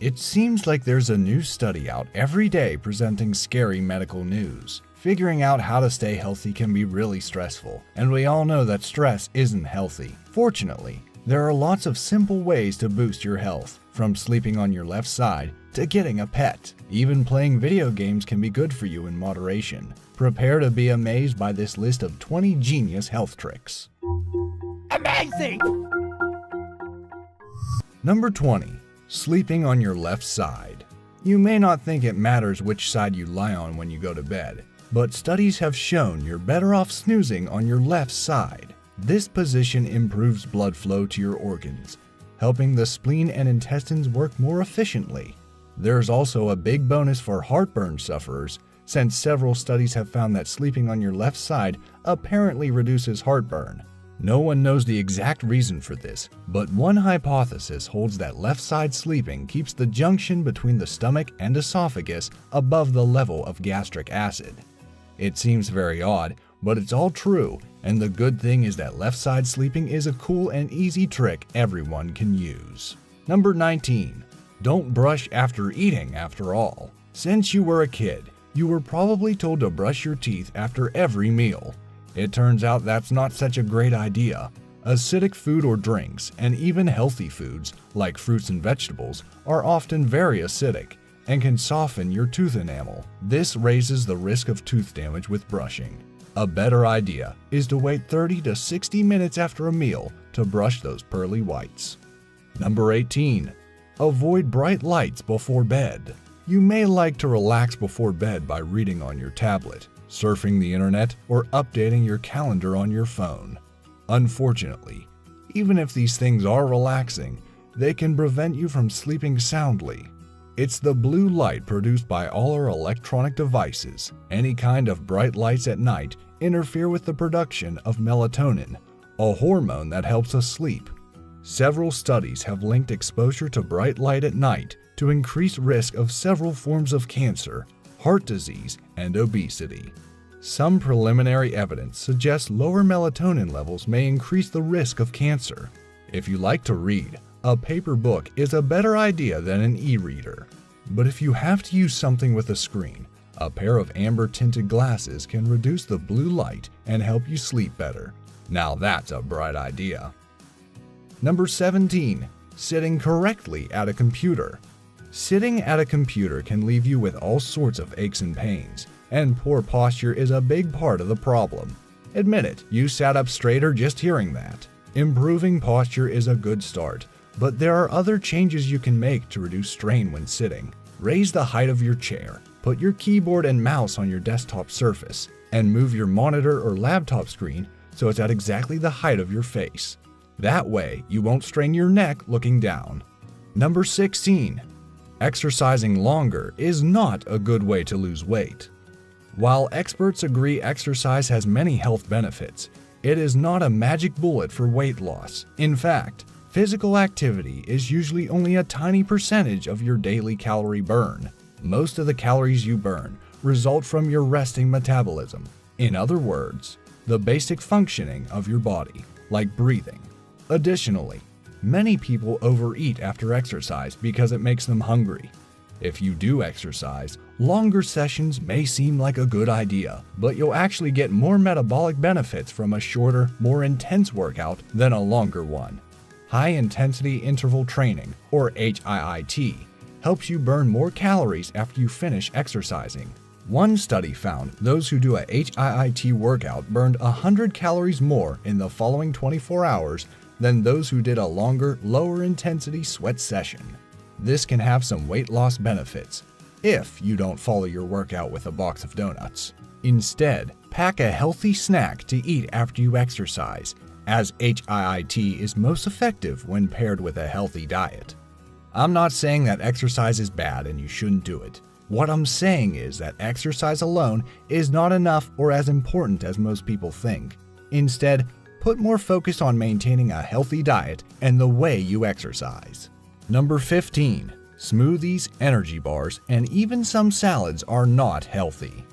It seems like there's a new study out every day presenting scary medical news. Figuring out how to stay healthy can be really stressful, and we all know that stress isn't healthy. Fortunately, there are lots of simple ways to boost your health, from sleeping on your left side to getting a pet. Even playing video games can be good for you in moderation. Prepare to be amazed by this list of 20 genius health tricks. Amazing! Number 20. Sleeping on your left side. You may not think it matters which side you lie on when you go to bed, but studies have shown you're better off snoozing on your left side. This position improves blood flow to your organs, helping the spleen and intestines work more efficiently. There's also a big bonus for heartburn sufferers, since several studies have found that sleeping on your left side apparently reduces heartburn. No one knows the exact reason for this, but one hypothesis holds that left side sleeping keeps the junction between the stomach and esophagus above the level of gastric acid. It seems very odd, but it's all true, and the good thing is that left side sleeping is a cool and easy trick everyone can use. Number 19. Don't brush after eating after all. Since you were a kid, you were probably told to brush your teeth after every meal. It turns out that's not such a great idea. Acidic food or drinks, and even healthy foods, like fruits and vegetables, are often very acidic and can soften your tooth enamel. This raises the risk of tooth damage with brushing. A better idea is to wait 30 to 60 minutes after a meal to brush those pearly whites. Number 18. Avoid bright lights before bed. You may like to relax before bed by reading on your tablet, surfing the internet, or updating your calendar on your phone. Unfortunately, even if these things are relaxing, they can prevent you from sleeping soundly. It's the blue light produced by all our electronic devices. Any kind of bright lights at night interfere with the production of melatonin, a hormone that helps us sleep. Several studies have linked exposure to bright light at night to increased risk of several forms of cancer, heart disease, and obesity. Some preliminary evidence suggests lower melatonin levels may increase the risk of cancer. If you like to read, a paper book is a better idea than an e-reader. But if you have to use something with a screen, a pair of amber-tinted glasses can reduce the blue light and help you sleep better. Now that's a bright idea. Number 17. Sitting correctly at a computer. Sitting at a computer can leave you with all sorts of aches and pains, and poor posture is a big part of the problem. Admit it, you sat up straighter just hearing that. Improving posture is a good start, but there are other changes you can make to reduce strain when sitting. Raise the height of your chair, put your keyboard and mouse on your desktop surface, and move your monitor or laptop screen so it's at exactly the height of your face. That way, you won't strain your neck looking down. Number 16. Exercising longer is not a good way to lose weight. While experts agree exercise has many health benefits, it is not a magic bullet for weight loss. In fact, physical activity is usually only a tiny percentage of your daily calorie burn. Most of the calories you burn result from your resting metabolism. In other words, the basic functioning of your body, like breathing. Additionally, many people overeat after exercise because it makes them hungry. If you do exercise, longer sessions may seem like a good idea, but you'll actually get more metabolic benefits from a shorter, more intense workout than a longer one. High-intensity interval training, or HIIT, helps you burn more calories after you finish exercising. One study found those who do a HIIT workout burned 100 calories more in the following 24 hours than those who did a longer, lower-intensity sweat session. This can have some weight loss benefits, if you don't follow your workout with a box of donuts. Instead, pack a healthy snack to eat after you exercise, as HIIT is most effective when paired with a healthy diet. I'm not saying that exercise is bad and you shouldn't do it. What I'm saying is that exercise alone is not enough or as important as most people think. Instead, put more focus on maintaining a healthy diet and the way you exercise. Number 15. Smoothies, energy bars, and even some salads are not healthy.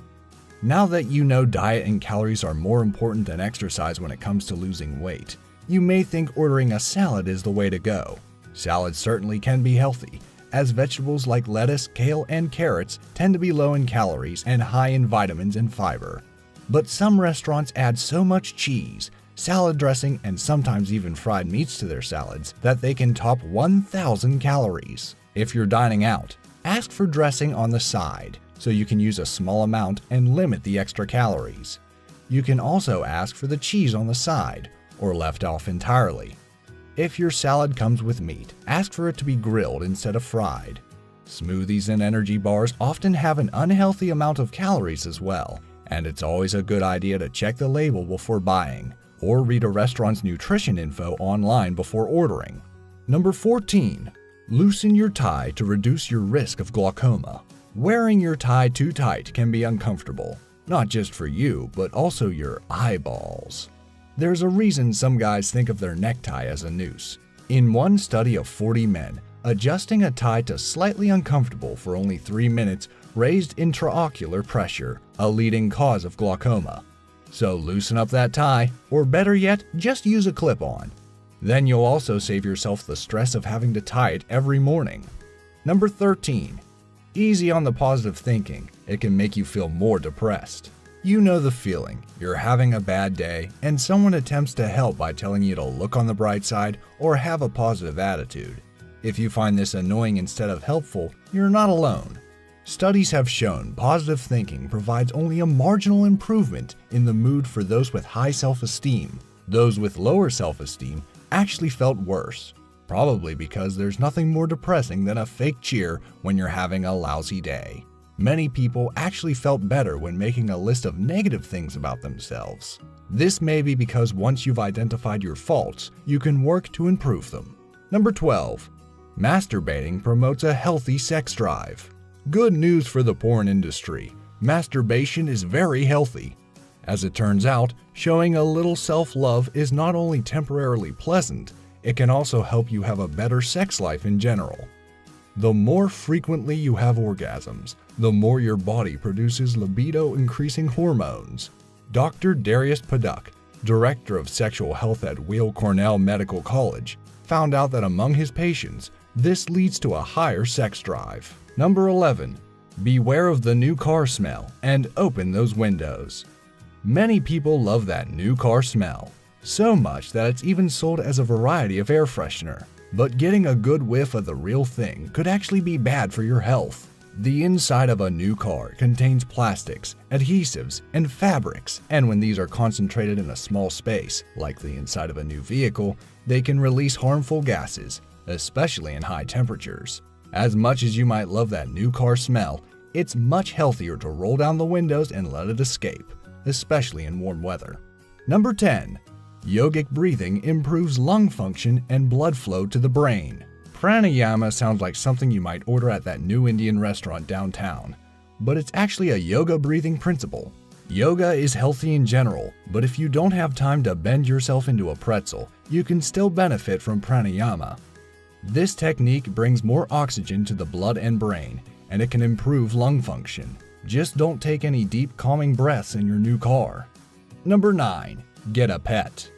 Now that you know diet and calories are more important than exercise when it comes to losing weight, you may think ordering a salad is the way to go. Salads certainly can be healthy, as vegetables like lettuce, kale, and carrots tend to be low in calories and high in vitamins and fiber. But some restaurants add so much cheese, salad dressing, and sometimes even fried meats to their salads that they can top 1,000 calories. If you're dining out, ask for dressing on the side so you can use a small amount and limit the extra calories. You can also ask for the cheese on the side or left off entirely. If your salad comes with meat, ask for it to be grilled instead of fried. Smoothies and energy bars often have an unhealthy amount of calories as well, and it's always a good idea to check the label before buying or read a restaurant's nutrition info online before ordering. Number 14. Loosen your tie to reduce your risk of glaucoma. Wearing your tie too tight can be uncomfortable, not just for you, but also your eyeballs. There's a reason some guys think of their necktie as a noose. In one study of 40 men, adjusting a tie to slightly uncomfortable for only 3 minutes raised intraocular pressure, a leading cause of glaucoma. So loosen up that tie, or better yet, just use a clip-on. Then you'll also save yourself the stress of having to tie it every morning. Number 13. Easy on the positive thinking. It can make you feel more depressed. You know the feeling. You're having a bad day, and someone attempts to help by telling you to look on the bright side or have a positive attitude. If you find this annoying instead of helpful, you're not alone. Studies have shown positive thinking provides only a marginal improvement in the mood for those with high self-esteem. Those with lower self-esteem actually felt worse, probably because there's nothing more depressing than a fake cheer when you're having a lousy day. Many people actually felt better when making a list of negative things about themselves. This may be because once you've identified your faults, you can work to improve them. Number 12. Masturbating promotes a healthy sex drive. Good news for the porn industry. Masturbation is very healthy. As it turns out, showing a little self-love is not only temporarily pleasant, it can also help you have a better sex life in general. The more frequently you have orgasms, the more your body produces libido-increasing hormones. Dr. Darius Paduk, director of sexual health at Weill Cornell Medical College, found out that among his patients, this leads to a higher sex drive. Number 11. Beware of the new car smell and open those windows. Many people love that new car smell, so much that it's even sold as a variety of air freshener. But getting a good whiff of the real thing could actually be bad for your health. The inside of a new car contains plastics, adhesives, and fabrics, and when these are concentrated in a small space, like the inside of a new vehicle, they can release harmful gases, especially in high temperatures. As much as you might love that new car smell, it's much healthier to roll down the windows and let it escape, especially in warm weather. Number 10. Yogic breathing improves lung function and blood flow to the brain. Pranayama sounds like something you might order at that new Indian restaurant downtown, but it's actually a yoga breathing principle. Yoga is healthy in general, but if you don't have time to bend yourself into a pretzel, you can still benefit from pranayama. This technique brings more oxygen to the blood and brain, and it can improve lung function. Just don't take any deep calming breaths in your new car. Number 9. Get a pet.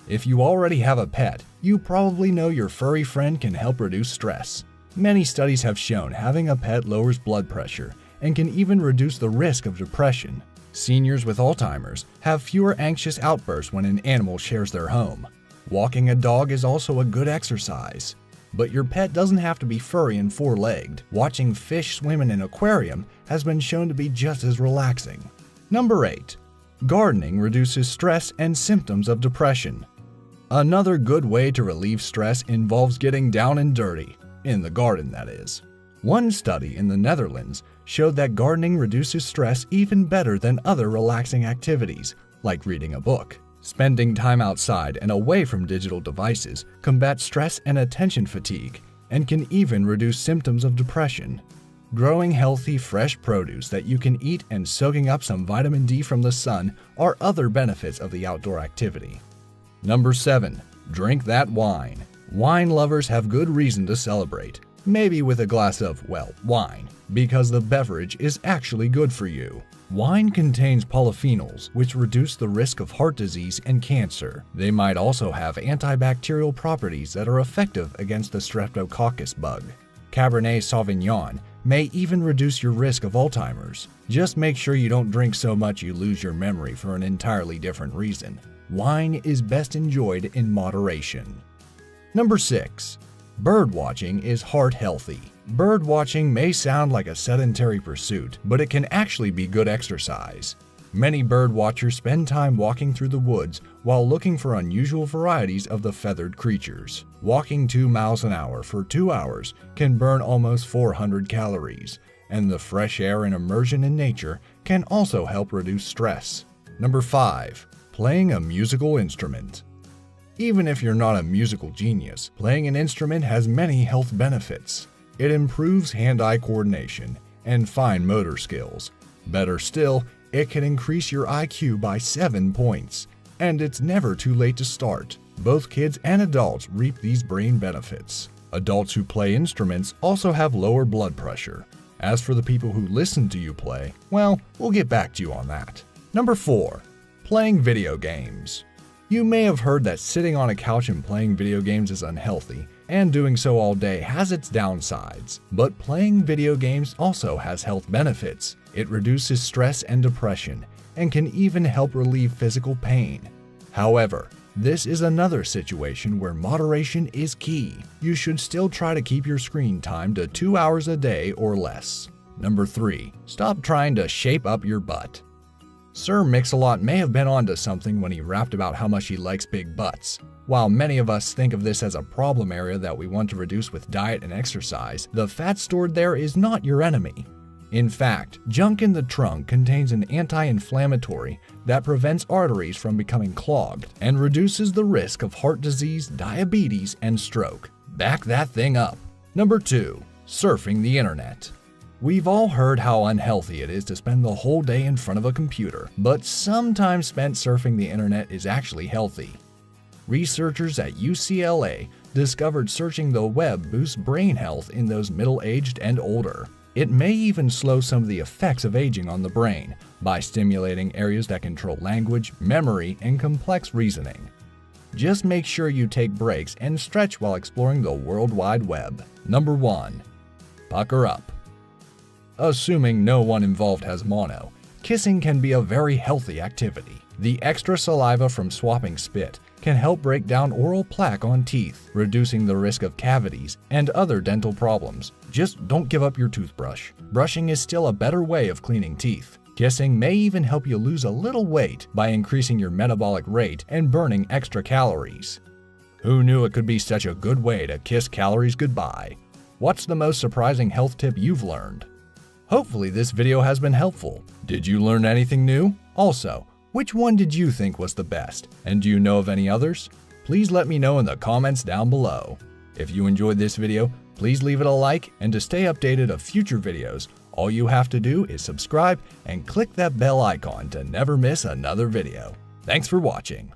If you already have a pet, you probably know your furry friend can help reduce stress. Many studies have shown having a pet lowers blood pressure and can even reduce the risk of depression. Seniors with Alzheimer's have fewer anxious outbursts when an animal shares their home. Walking a dog is also a good exercise. But your pet doesn't have to be furry and four-legged. Watching fish swim in an aquarium has been shown to be just as relaxing. Number 8. Gardening reduces stress and symptoms of depression. Another good way to relieve stress involves getting down and dirty, in the garden that is. One study in the Netherlands showed that gardening reduces stress even better than other relaxing activities, like reading a book. Spending time outside and away from digital devices combats stress and attention fatigue, and can even reduce symptoms of depression. Growing healthy, fresh produce that you can eat and soaking up some vitamin D from the sun are other benefits of the outdoor activity. Number 7. Drink that wine. Wine lovers have good reason to celebrate, maybe with a glass of, well, wine, because the beverage is actually good for you. Wine contains polyphenols, which reduce the risk of heart disease and cancer. They might also have antibacterial properties that are effective against the streptococcus bug. Cabernet Sauvignon may even reduce your risk of Alzheimer's. Just make sure you don't drink so much you lose your memory for an entirely different reason. Wine is best enjoyed in moderation. Number 6. Bird watching is heart healthy. Bird watching may sound like a sedentary pursuit, but it can actually be good exercise. Many bird watchers spend time walking through the woods while looking for unusual varieties of the feathered creatures. Walking 2 miles an hour for 2 hours can burn almost 400 calories, and the fresh air and immersion in nature can also help reduce stress. Number 5. Playing a musical instrument. Even if you're not a musical genius, playing an instrument has many health benefits. It improves hand-eye coordination and fine motor skills. Better still, it can increase your IQ by 7 points. And it's never too late to start. Both kids and adults reap these brain benefits. Adults who play instruments also have lower blood pressure. As for the people who listen to you play, well, we'll get back to you on that. Number 4. Playing video games. You may have heard that sitting on a couch and playing video games is unhealthy, and doing so all day has its downsides. But playing video games also has health benefits. It reduces stress and depression, and can even help relieve physical pain. However, this is another situation where moderation is key. You should still try to keep your screen time to 2 hours a day or less. Number 3. Stop trying to shape up your butt. Sir Mix-a-Lot may have been onto something when he rapped about how much he likes big butts. While many of us think of this as a problem area that we want to reduce with diet and exercise, the fat stored there is not your enemy. In fact, junk in the trunk contains an anti-inflammatory that prevents arteries from becoming clogged and reduces the risk of heart disease, diabetes, and stroke. Back that thing up. Number 2. Surfing the internet. We've all heard how unhealthy it is to spend the whole day in front of a computer, but some time spent surfing the internet is actually healthy. Researchers at UCLA discovered searching the web boosts brain health in those middle-aged and older. It may even slow some of the effects of aging on the brain by stimulating areas that control language, memory, and complex reasoning. Just make sure you take breaks and stretch while exploring the World Wide Web. Number 1. Pucker up. Assuming no one involved has mono, kissing can be a very healthy activity. The extra saliva from swapping spit can help break down oral plaque on teeth, reducing the risk of cavities and other dental problems. Just don't give up your toothbrush. Brushing is still a better way of cleaning teeth. Kissing may even help you lose a little weight by increasing your metabolic rate and burning extra calories. Who knew it could be such a good way to kiss calories goodbye? What's the most surprising health tip you've learned? Hopefully this video has been helpful. Did you learn anything new? Also, which one did you think was the best? And do you know of any others? Please let me know in the comments down below. If you enjoyed this video, please leave it a like, and to stay updated of future videos, all you have to do is subscribe and click that bell icon to never miss another video. Thanks for watching.